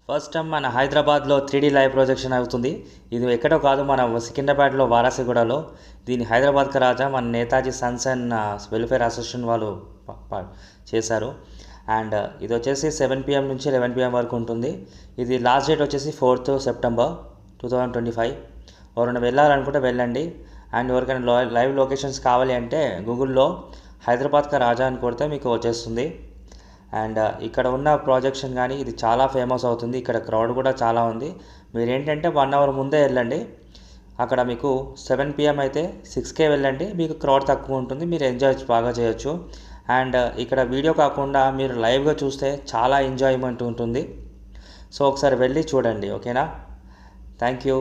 First time మన హైదరాబాద్లో 3D live projection అవుతుంది. ఇది ఎక్కడో కాదు, మన సికింద్రాబాద్లో వారాసిగూడలో. దీని హైదరాబాద్కి రాజా మన Netaji Sons and welfare association వాళ్ళు చేశారు. అండ్ ఇది వచ్చేసి 7 PM నుంచి 11 PM వరకు ఉంటుంది. ఇది లాస్ట్ డేట్ వచ్చేసి 4th September 2025. ఎవరైనా వెళ్ళాలనుకుంటే వెళ్ళండి. అండ్ ఎవరికైనా లైవ్ లొకేషన్స్ కావాలి అంటే గూగుల్లో హైదరాబాద్కి రాజా అని కొడితే మీకు వచ్చేస్తుంది. అండ్ ఇక్కడ ఉన్న ప్రాజెక్షన్ కానీ ఇది చాలా ఫేమస్ అవుతుంది. ఇక్కడ క్రౌడ్ కూడా చాలా ఉంది. మీరు ఏంటంటే 1 hour ముందే వెళ్ళండి. అక్కడ మీకు 7 PM అయితే 6K వెళ్ళండి, మీకు క్రౌడ్ తక్కువ ఉంటుంది, మీరు ఎంజాయ్ బాగా చేయొచ్చు. అండ్ ఇక్కడ వీడియో కాకుండా మీరు లైవ్గా చూస్తే చాలా ఎంజాయ్మెంట్ ఉంటుంది. సో ఒకసారి వెళ్ళి చూడండి, ఓకేనా? Thank you.